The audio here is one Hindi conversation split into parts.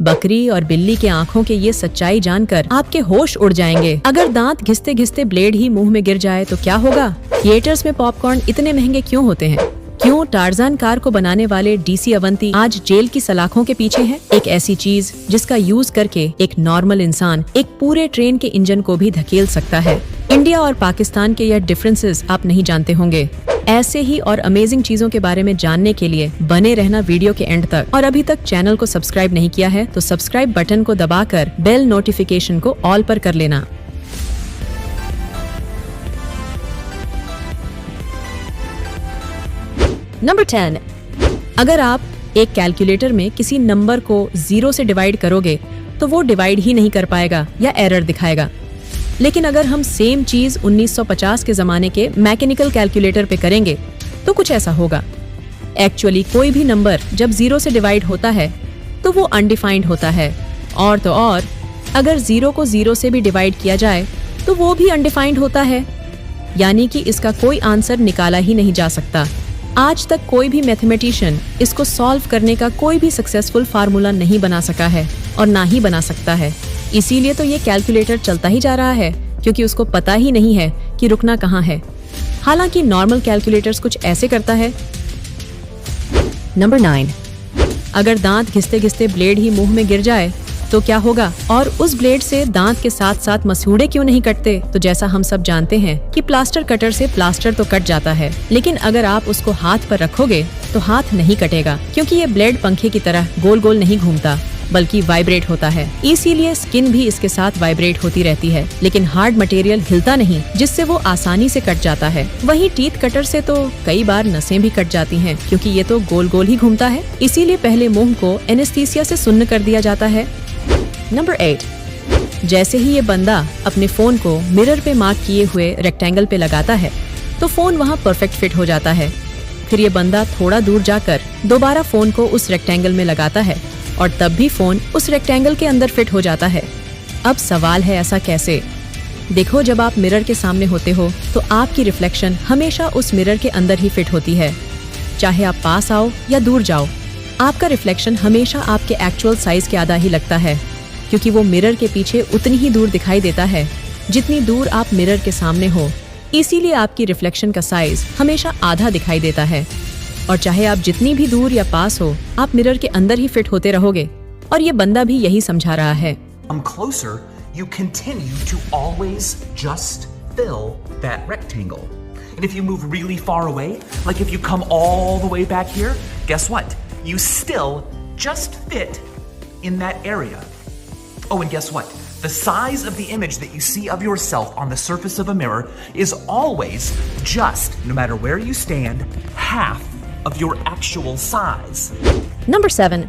बकरी और बिल्ली के आँखों के ये सच्चाई जानकर आपके होश उड़ जाएंगे। अगर दांत घिसते घिसते ब्लेड ही मुंह में गिर जाए तो क्या होगा? थिएटर्स में पॉपकॉर्न इतने महंगे क्यों होते हैं? क्यों टार्ज़ान कार को बनाने वाले डीसी अवंती आज जेल की सलाखों के पीछे है? एक ऐसी चीज जिसका यूज करके एक नॉर्मल इंसान एक पूरे ट्रेन के इंजन को भी धकेल सकता है। इंडिया और पाकिस्तान के यह डिफरेंसेस आप नहीं जानते होंगे। ऐसे ही और अमेजिंग चीजों के बारे में जानने के लिए बने रहना वीडियो के एंड तक। और अभी तक चैनल को सब्सक्राइब नहीं किया है तो सब्सक्राइब बटन को दबाकर बेल नोटिफिकेशन को ऑल पर कर लेना। नंबर 10, अगर आप एक कैलकुलेटर में किसी नंबर को 0 से डिवाइड करोगे तो वो डिवाइड ही नहीं कर पाएगा या एरर दिखाएगा। लेकिन अगर हम सेम चीज 1950 के जमाने के मैकेनिकल कैलकुलेटर पे करेंगे तो कुछ ऐसा होगा। एक्चुअली कोई भी नंबर जब 0 से डिवाइड होता है तो वो अनडिफाइंड होता है, और तो और अगर 0 को 0 से भी डिवाइड किया जाए तो वो भी अनडिफाइंड होता है, यानी कि इसका कोई आंसर निकाला ही नहीं जा सकता। आज तक कोई भी मैथमेटिशियन इसको सॉल्व करने का कोई भी सक्सेसफुल फार्मूला नहीं बना सका है और ना ही बना सकता है। इसीलिए तो ये कैलकुलेटर चलता ही जा रहा है, क्योंकि उसको पता ही नहीं है कि रुकना कहाँ है। हालांकि नॉर्मल कैलकुलेटर्स कुछ ऐसे करता है। नंबर 9, अगर दांत घिसते घिसते ब्लेड ही मुंह में गिर जाए तो क्या होगा? और उस ब्लेड से दांत के साथ साथ मसूड़े क्यों नहीं कटते? तो जैसा हम सब जानते हैं कि प्लास्टर कटर से प्लास्टर तो कट जाता है, लेकिन अगर आप उसको हाथ पर रखोगे तो हाथ नहीं कटेगा, क्योंकि ये ब्लेड पंखे की तरह गोल गोल नहीं घूमता बल्कि वाइब्रेट होता है। इसीलिए स्किन भी इसके साथ वाइब्रेट होती रहती है, लेकिन हार्ड मटेरियल हिलता नहीं, जिससे वो आसानी से कट जाता है। वहीं टीथ कटर से तो कई बार नसें भी कट जाती हैं, क्योंकि ये तो गोल गोल ही घूमता है। इसीलिए पहले मुंह को एनेस्थीसिया से सुन्न कर दिया जाता है। नंबर 8, जैसे ही ये बंदा अपने फोन को मिरर पे मार्क किए हुए रेक्टेंगल पे लगाता है तो फोन वहाँ परफेक्ट फिट हो जाता है। फिर ये बंदा थोड़ा दूर जाकर दोबारा फोन को उस रेक्टेंगल में लगाता है और तब भी फोन उस रेक्टेंगल के अंदर फिट हो जाता है। अब सवाल है, ऐसा कैसे? देखो, जब आप मिरर के सामने होते हो तो आपकी रिफ्लेक्शन हमेशा उस मिरर के अंदर ही फिट होती है। चाहे आप पास आओ या दूर जाओ, आपका रिफ्लेक्शन हमेशा आपके एक्चुअल साइज के आधा ही लगता है, क्योंकि वो मिरर के पीछे उतनी ही दूर दिखाई देता है जितनी दूर आप मिरर के सामने हो। इसीलिए आपकी रिफ्लेक्शन का साइज हमेशा आधा दिखाई देता है। और चाहे आप जितनी भी दूर या पास हो, आप मिरर के अंदर ही फिट होते रहोगे। और ये बंदा भी यही समझा रहा है। Closer, you continue to always just fill that rectangle. And if you move really far away, like if you come all the way back here, guess what? You still just fit in that area. Oh, and guess what? The size of the image that you see of yourself on the surface of a mirror is always just, no matter where you stand, half of your actual size. Number 7,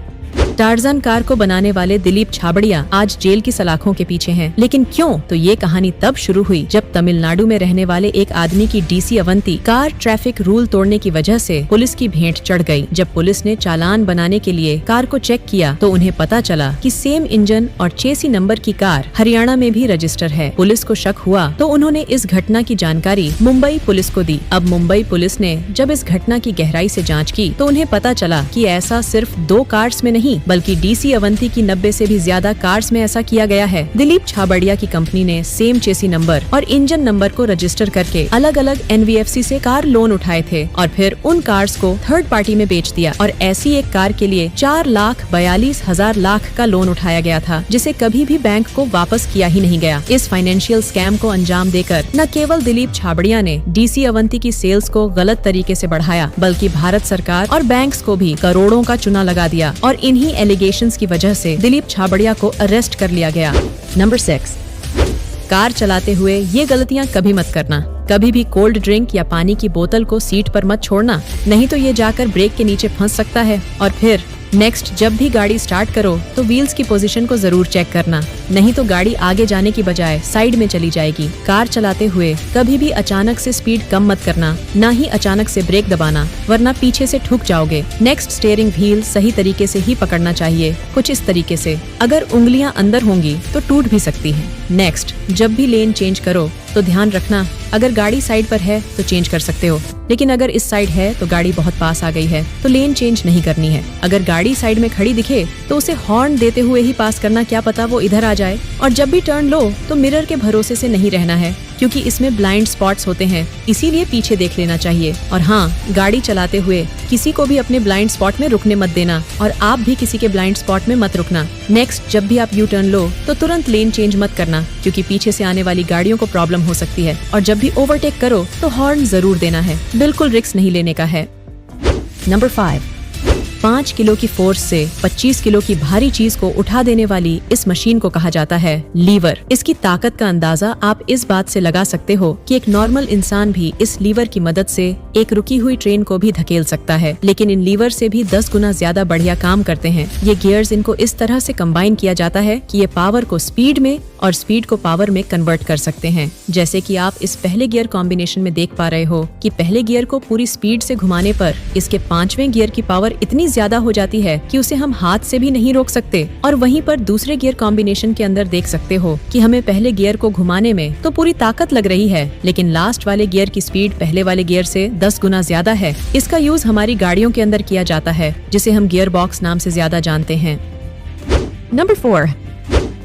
टार्ज़ान car को बनाने वाले दिलीप छाबड़िया आज जेल की सलाखों के पीछे हैं। लेकिन क्यों? तो ये कहानी तब शुरू हुई जब तमिलनाडु में रहने वाले एक आदमी की DC Avanti car traffic rule तोड़ने की वजह से पुलिस की भेंट चढ़ गई। जब पुलिस ने चालान बनाने के लिए कार को चेक किया तो उन्हें पता चला कि सेम इंजन और चेसी नंबर की कार हरियाणा में भी रजिस्टर है। पुलिस को शक हुआ तो उन्होंने इस घटना की जानकारी मुंबई पुलिस को दी। अब मुंबई पुलिस ने जब इस घटना की गहराई से जाँच की तो उन्हें पता चला कि ऐसा सिर्फ 2 कार्स में नहीं, बल्कि डीसी अवंती की 90 से भी ज्यादा कार्स में ऐसा किया गया है। दिलीप छाबड़िया की कंपनी ने सेम चेसी नंबर और इंजन नंबर को रजिस्टर करके अलग अलग एनबीएफसी से कार लोन उठाए थे और फिर उन कार्स को थर्ड पार्टी में बेच दिया। और ऐसी एक कार के लिए 4,42,000 लाख का लोन उठाया गया था, जिसे कभी भी बैंक को वापस किया ही नहीं गया। इस फाइनेंशियल स्कैम को अंजाम देकर न केवल दिलीप छाबड़िया ने डीसी अवंती की सेल्स को गलत तरीके से बढ़ाया, बल्कि भारत सरकार और बैंक्स को भी करोड़ों का चूना लगा दिया। और इन्हीं एलिगेशंस की वजह से दिलीप छाबड़िया को अरेस्ट कर लिया गया। नंबर 6, कार चलाते हुए ये गलतियां कभी मत करना। कभी भी कोल्ड ड्रिंक या पानी की बोतल को सीट पर मत छोड़ना, नहीं तो ये जाकर ब्रेक के नीचे फंस सकता है। और फिर नेक्स्ट जब भी गाड़ी स्टार्ट करो तो व्हील्स की पोजीशन को जरूर चेक करना, नहीं तो गाड़ी आगे जाने की बजाय साइड में चली जाएगी। कार चलाते हुए कभी भी अचानक से स्पीड कम मत करना, ना ही अचानक से ब्रेक दबाना, वरना पीछे से ठुक जाओगे। नेक्स्ट स्टीयरिंग व्हील सही तरीके से ही पकड़ना चाहिए, कुछ इस तरीके से। अगर उंगलियां अंदर होंगी तो टूट भी सकती है। नेक्स्ट जब भी लेन चेंज करो तो ध्यान रखना, अगर गाड़ी साइड पर है तो चेंज कर सकते हो, लेकिन अगर इस साइड है तो गाड़ी बहुत पास आ गई है तो लेन चेंज नहीं करनी है। अगर गाड़ी साइड में खड़ी दिखे तो उसे हॉर्न देते हुए ही पास करना, क्या पता वो इधर आ जाए। और जब भी टर्न लो तो मिरर के भरोसे से नहीं रहना है, क्योंकि इसमें ब्लाइंड स्पॉट्स होते हैं, इसीलिए पीछे देख लेना चाहिए। और हाँ, गाड़ी चलाते हुए किसी को भी अपने ब्लाइंड स्पॉट में रुकने मत देना, और आप भी किसी के ब्लाइंड स्पॉट में मत रुकना। नेक्स्ट, जब भी आप यू टर्न लो तो तुरंत लेन चेंज मत करना, क्योंकि पीछे से आने वाली गाड़ियों को प्रॉब्लम हो सकती है। और जब भी ओवरटेक करो तो हॉर्न जरूर देना है, बिल्कुल रिस्क नहीं लेने का है। नंबर 5, 5 किलो की फोर्स से 25 किलो की भारी चीज को उठा देने वाली इस मशीन को कहा जाता है लीवर। इसकी ताकत का अंदाजा आप इस बात से लगा सकते हो कि एक नॉर्मल इंसान भी इस लीवर की मदद से एक रुकी हुई ट्रेन को भी धकेल सकता है, लेकिन इन लीवर से भी 10 गुना ज्यादा बढ़िया काम करते हैं। ये गियर्स इनको इस तरह से कंबाइन किया जाता है कि ये पावर को स्पीड में और स्पीड को पावर में कन्वर्ट कर सकते हैं। जैसे कि आप इस पहले गियर कॉम्बिनेशन में देख पा रहे हो कि पहले गियर को पूरी स्पीड से घुमाने पर इसके 5वें गियर की पावर इतनी ज्यादा हो जाती है कि उसे हम हाथ से भी नहीं रोक सकते। और वहीं पर दूसरे गियर कॉम्बिनेशन के अंदर देख सकते हो कि हमें पहले गियर को घुमाने में तो पूरी ताकत लग रही है, लेकिन लास्ट वाले गियर की स्पीड पहले वाले गियर से 10 गुना ज्यादा है। इसका यूज हमारी गाड़ियों के अंदर किया जाता है, जिसे हम गियर बॉक्स नाम से ज्यादा जानते हैं। नंबर 4,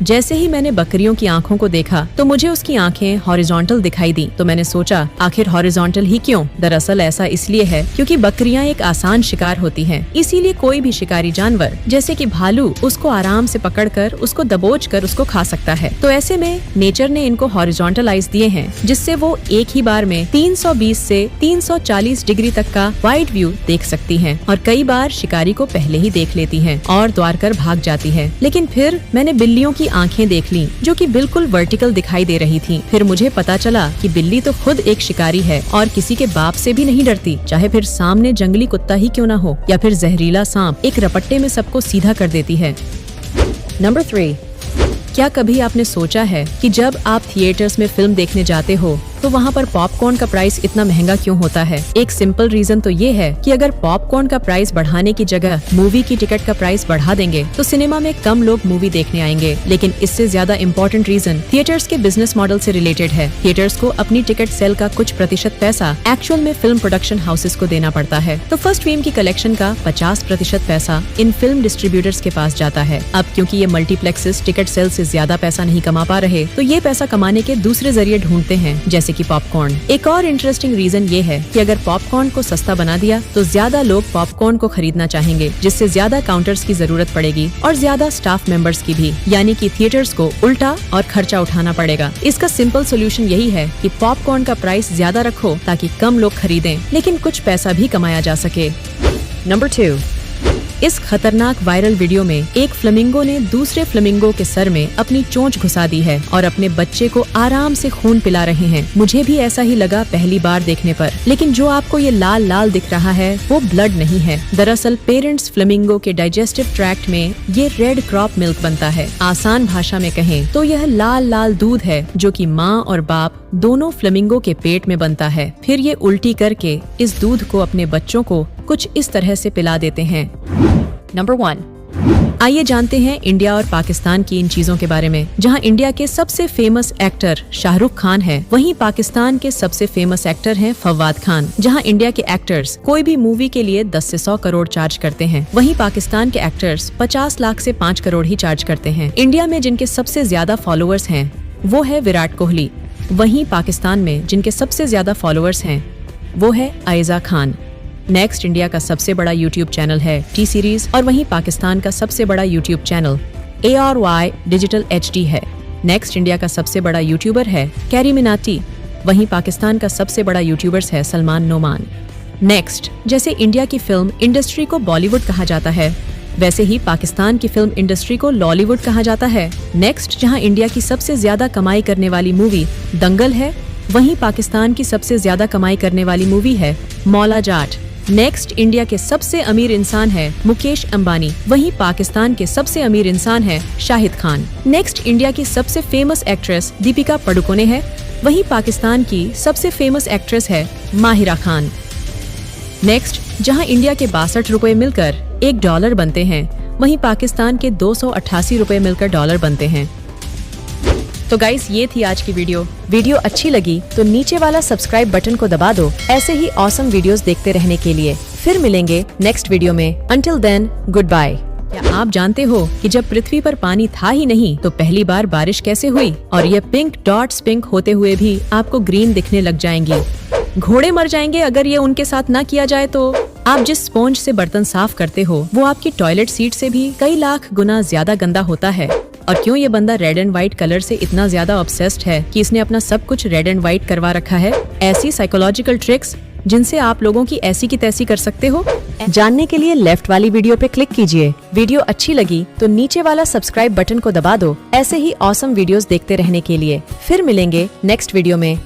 जैसे ही मैंने बकरियों की आंखों को देखा तो मुझे उसकी आंखें हॉरिजॉन्टल दिखाई दी, तो मैंने सोचा आखिर हॉरिजॉन्टल ही क्यों? दरअसल ऐसा इसलिए है क्योंकि बकरियां एक आसान शिकार होती हैं, इसीलिए कोई भी शिकारी जानवर जैसे कि भालू उसको आराम से पकड़कर उसको दबोच कर उसको खा सकता है। तो ऐसे में नेचर ने इनको हॉरिजॉन्टल आइज दिए हैं, जिससे वो एक ही बार में 320 से 340 डिग्री तक का वाइड व्यू देख सकती हैं, और कई बार शिकारी को पहले ही देख लेती हैं और दौड़ कर भाग जाती है। लेकिन फिर मैंने बिल्लियों की आंखें देख ली जो कि बिल्कुल वर्टिकल दिखाई दे रही थी। फिर मुझे पता चला कि बिल्ली तो खुद एक शिकारी है और किसी के बाप से भी नहीं डरती, चाहे फिर सामने जंगली कुत्ता ही क्यों ना हो या फिर जहरीला सांप, एक रपट्टे में सबको सीधा कर देती है। नंबर 3, क्या कभी आपने सोचा है कि जब आप थिएटर्स में फिल्म देखने जाते हो तो वहाँ पर पॉपकॉर्न का प्राइस इतना महंगा क्यों होता है? एक सिंपल रीजन तो ये है कि अगर पॉपकॉर्न का प्राइस बढ़ाने की जगह मूवी की टिकट का प्राइस बढ़ा देंगे तो सिनेमा में कम लोग मूवी देखने आएंगे। लेकिन इससे ज्यादा इम्पोर्टेंट रीजन थिएटर्स के बिजनेस मॉडल से रिलेटेड है। थिएटर्स को अपनी टिकट सेल का कुछ प्रतिशत पैसा एक्चुअल में फिल्म प्रोडक्शन हाउसेस को देना पड़ता है। तो फर्स्ट फिल्म की कलेक्शन का 50% पैसा इन फिल्म डिस्ट्रीब्यूटर्स के पास जाता है। अब क्योंकि ये मल्टीप्लेक्सेस टिकट सेल से ज्यादा पैसा नहीं कमा पा रहे, तो ये पैसा कमाने के दूसरे जरिए ढूंढते हैं, जैसे कि पॉपकॉर्न। एक और इंटरेस्टिंग रीजन ये है कि अगर पॉपकॉर्न को सस्ता बना दिया तो ज्यादा लोग पॉपकॉर्न को खरीदना चाहेंगे, जिससे ज्यादा काउंटर्स की जरूरत पड़ेगी और ज्यादा स्टाफ मेंबर्स की भी, यानी कि थिएटर्स को उल्टा और खर्चा उठाना पड़ेगा। इसका सिंपल सोल्यूशन यही है कि पॉपकॉर्न का प्राइस ज्यादा रखो ताकि कम लोग खरीदें, लेकिन कुछ पैसा भी कमाया जा सके। नंबर 2, इस खतरनाक वायरल वीडियो में एक फ्लेमिंगो ने दूसरे फ्लेमिंगो के सर में अपनी चोंच घुसा दी है और अपने बच्चे को आराम से खून पिला रहे हैं। मुझे भी ऐसा ही लगा पहली बार देखने पर, लेकिन जो आपको ये लाल लाल दिख रहा है वो ब्लड नहीं है। दरअसल पेरेंट्स फ्लेमिंगो के डाइजेस्टिव ट्रैक्ट में ये रेड क्रॉप मिल्क बनता है। आसान भाषा में कहें तो यह लाल लाल दूध है जो कि माँ और बाप दोनों फ्लेमिंगो के पेट में बनता है। फिर ये उल्टी करके इस दूध को अपने बच्चों को कुछ इस तरह से पिला देते हैं। नंबर 1, आइए जानते हैं इंडिया और पाकिस्तान की इन चीजों के बारे में। जहां इंडिया के सबसे फेमस एक्टर शाहरुख खान है, वहीं पाकिस्तान के सबसे फेमस एक्टर हैं फवाद खान। जहां इंडिया के एक्टर्स कोई भी मूवी के लिए 10 से 100 करोड़ चार्ज करते हैं, वहीं पाकिस्तान के एक्टर्स 50 लाख से 5 करोड़ ही चार्ज करते हैं। इंडिया में जिनके सबसे ज्यादा फॉलोअर्स हैं वो है विराट कोहली, वहीं पाकिस्तान में जिनके सबसे ज्यादा फॉलोअर्स हैं वो है आयजा खान। नेक्स्ट, इंडिया का सबसे बड़ा यूट्यूब चैनल है टी सीरीज, और वहीं पाकिस्तान का सबसे बड़ा YouTube channel ARY digital HD है। नेक्स्ट, इंडिया का सबसे बड़ा यूट्यूबर है कैरी मिनाटी, वहीं पाकिस्तान का सबसे बड़ा यूट्यूबर्स है सलमान नोमान। नेक्स्ट, जैसे इंडिया की फिल्म इंडस्ट्री को बॉलीवुड कहा जाता है, वैसे ही पाकिस्तान की फिल्म इंडस्ट्री को लॉलीवुड कहा जाता है। नेक्स्ट, जहां इंडिया की सबसे ज्यादा कमाई करने वाली मूवी दंगल है, वहीं पाकिस्तान की सबसे ज्यादा कमाई करने वाली मूवी है मौला जाट। नेक्स्ट, इंडिया के सबसे अमीर इंसान है मुकेश अंबानी, वहीं पाकिस्तान के सबसे अमीर इंसान है शाहिद खान। नेक्स्ट, इंडिया की सबसे फेमस एक्ट्रेस दीपिका पादुकोणे है, वहीं पाकिस्तान की सबसे फेमस एक्ट्रेस है माहिरा खान। नेक्स्ट, जहां इंडिया के 62 रुपए मिलकर $1 बनते हैं, वहीं पाकिस्तान के 288 रुपए मिलकर डॉलर बनते हैं। तो गाइस ये थी आज की वीडियो अच्छी लगी तो नीचे वाला सब्सक्राइब बटन को दबा दो ऐसे ही ऑसम वीडियोस देखते रहने के लिए। फिर मिलेंगे नेक्स्ट वीडियो में। Until then good bye. क्या आप जानते हो कि जब पृथ्वी पर पानी था ही नहीं तो पहली बार बारिश कैसे हुई? और ये पिंक डॉट्स पिंक होते हुए भी आपको ग्रीन दिखने लग जाएंगी। घोड़े मर जाएंगे अगर ये उनके साथ ना किया जाए तो। आप जिस स्पॉन्ज से बर्तन साफ करते हो वो आपकी टॉयलेट सीट से भी कई लाख गुना ज्यादा गंदा होता है। और क्यों ये बंदा रेड एंड व्हाइट कलर से इतना ज्यादा ऑब्सेस्ड है कि इसने अपना सब कुछ रेड एंड व्हाइट करवा रखा है? ऐसी साइकोलॉजिकल ट्रिक्स जिनसे आप लोगों की ऐसी की तैसी कर सकते हो, जानने के लिए लेफ्ट वाली वीडियो पे क्लिक कीजिए। वीडियो अच्छी लगी तो नीचे वाला सब्सक्राइब बटन को दबा दो ऐसे ही ऑसम वीडियोस देखते रहने के लिए। फिर मिलेंगे नेक्स्ट वीडियो में।